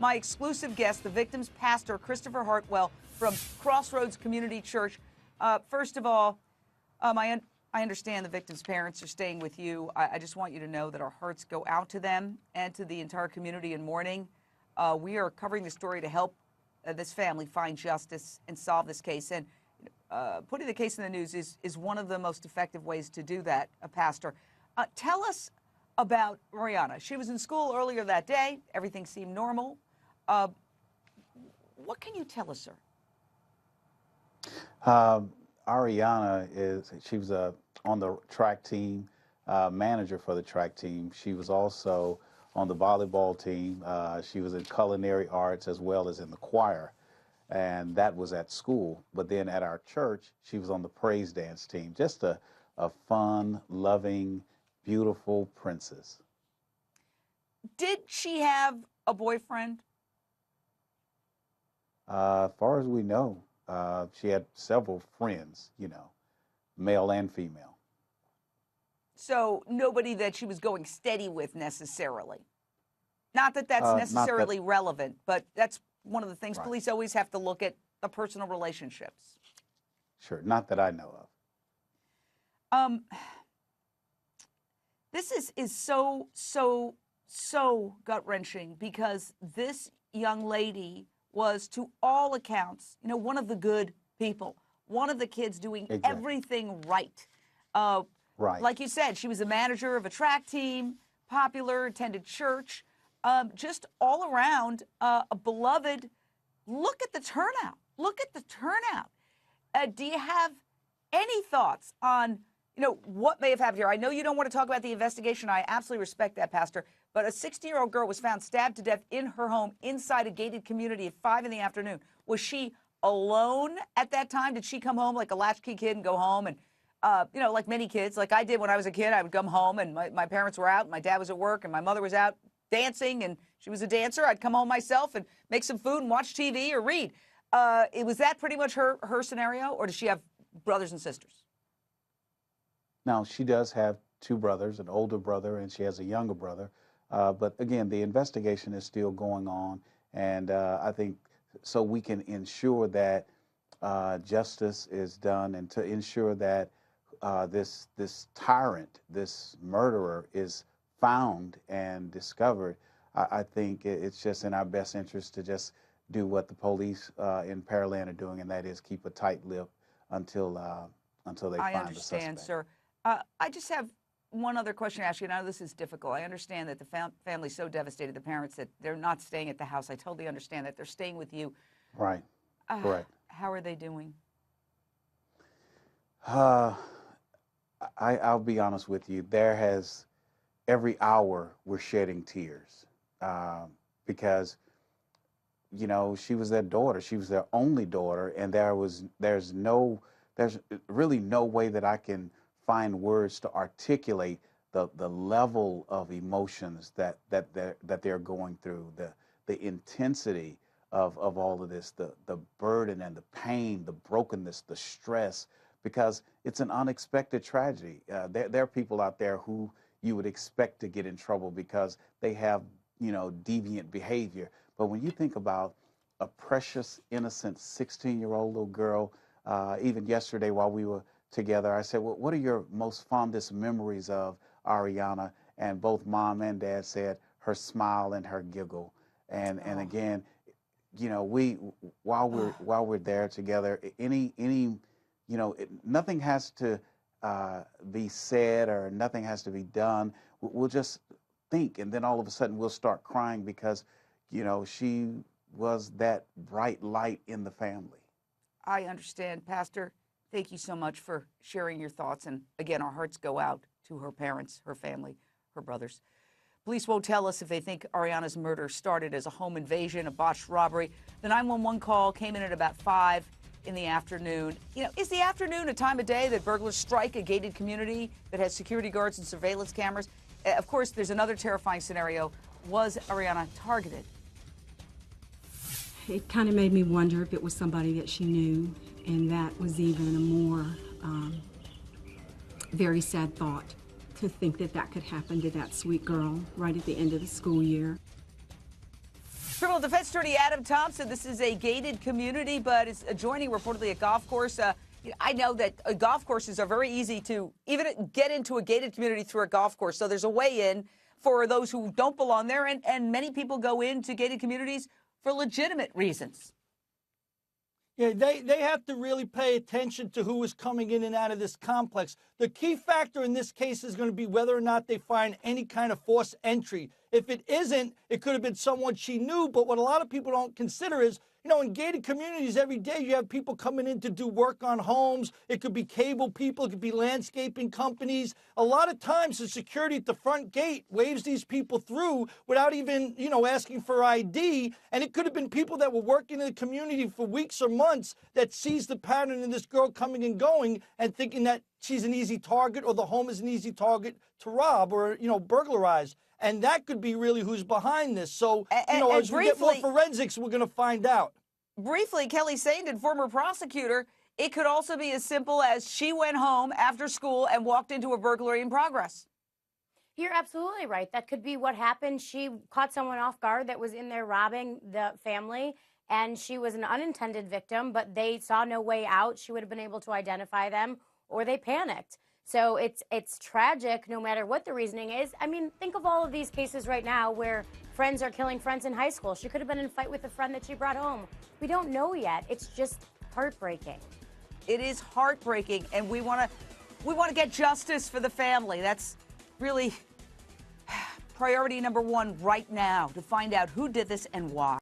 my exclusive guest, the victim's pastor, Christopher Hartwell from Crossroads Community Church. First of all, I understand the victim's parents are staying with you. I just want you to know that our hearts go out to them and to the entire community in mourning. We are covering the story to help this family find justice and solve this case. And putting the case in the news is one of the most effective ways to do that, Pastor. Tell us about Ariana. She was in school earlier that day. Everything seemed normal. What can you tell us, sir? Ariana she was on the track team, manager for the track team. She was also on the volleyball team. She was in culinary arts as well as in the choir, and that was at school. But then at our church, she was on the praise dance team. Just a fun, loving, beautiful princess. Did she have a boyfriend? As far as we know, she had several friends, male and female. So nobody that she was going steady with necessarily. Not that that's necessarily relevant, but that's one of the things. Right. Police always have to look at the personal relationships. Sure, not that I know of. This is so gut-wrenching because this young lady was, to all accounts, one of the good people, one of the kids doing everything right. Right. Like you said, she was a manager of a track team, popular, attended church, just all around a beloved. Look at the turnout. Look at the turnout. Do you have any thoughts on, what may have happened here? I know you don't want to talk about the investigation. I absolutely respect that, Pastor. But a 60-year-old girl was found stabbed to death in her home inside a gated community at 5 in the afternoon. Was she alone at that time? Did she come home like a latchkey kid and go home and, like many kids, like I did when I was a kid? I would come home and my parents were out, and my dad was at work, and my mother was out dancing, and she was a dancer. I'd come home myself and make some food and watch TV or read. Was that pretty much her scenario, or does she have brothers and sisters? Now, she does have two brothers, an older brother, and she has a younger brother. But again, the investigation is still going on, and I think so we can ensure that justice is done, and to ensure that this tyrant, this murderer, is found and discovered. I think it's just in our best interest to just do what the police in Pearland are doing, and that is keep a tight lip until they find the suspect. I understand, sir. I just have one other question to ask you. Now, this is difficult. I understand that the family's so devastated, the parents, that they're not staying at the house. I totally understand that. They're staying with you. Right. Correct. How are they doing? I'll be honest with you. Every hour we're shedding tears because, she was their daughter. She was their only daughter, and there's really no way that I can find words to articulate the level of emotions that they're going through, the intensity of all of this, the burden and the pain, the brokenness, the stress, because it's an unexpected tragedy. There are people out there who you would expect to get in trouble because they have, deviant behavior. But when you think about a precious, innocent 16-year-old little girl, even yesterday while we were together, I said, well, what are your most fondest memories of Ariana? And both mom and dad said her smile and her giggle. And again, while we're there together, nothing has to be said or nothing has to be done. We'll just think, and then all of a sudden we'll start crying because, she was that bright light in the family. I understand, Pastor. Thank you so much for sharing your thoughts. And again, our hearts go out to her parents, her family, her brothers. Police won't tell us if they think Ariana's murder started as a home invasion, a botched robbery. The 911 call came in at about 5 in the afternoon. Is the afternoon a time of day that burglars strike a gated community that has security guards and surveillance cameras? Of course, there's another terrifying scenario. Was Ariana targeted? It kind of made me wonder if it was somebody that she knew, and that was even a more very sad thought, to think that that could happen to that sweet girl right at the end of the school year. Criminal defense attorney Adam Thompson. This is a gated community, but it's adjoining reportedly a golf course. I know that golf courses are very easy to even get into a gated community through a golf course. So there's a way in for those who don't belong there. And many people go into gated communities for legitimate reasons. Yeah, they have to really pay attention to who is coming in and out of this complex. The key factor in this case is going to be whether or not they find any kind of forced entry. If it isn't, it could have been someone she knew. But what a lot of people don't consider is, you know, in gated communities, every day you have people coming in to do work on homes. It could be cable people. It could be landscaping companies. A lot of times the security at the front gate waves these people through without even, you know, asking for ID. And it could have been people that were working in the community for weeks or months that sees the pattern in this girl coming and going and thinking that she's an easy target or the home is an easy target to rob or, you know, burglarize. And that could be really who's behind this. So, you know, as we get more forensics, we're going to find out. Briefly, Kelly Sandin, former prosecutor, it could also be as simple as she went home after school and walked into a burglary in progress. You're absolutely right. That could be what happened. She caught someone off guard that was in there robbing the family, and she was an unintended victim, but they saw no way out. She would have been able to identify them, or they panicked. So it's tragic no matter what the reasoning is. I mean, think of all of these cases right now where friends are killing friends in high school. She could have been in a fight with a friend that she brought home. We don't know yet. It's just heartbreaking. It is heartbreaking, and we want to get justice for the family. That's really priority number one right now, to find out who did this and why.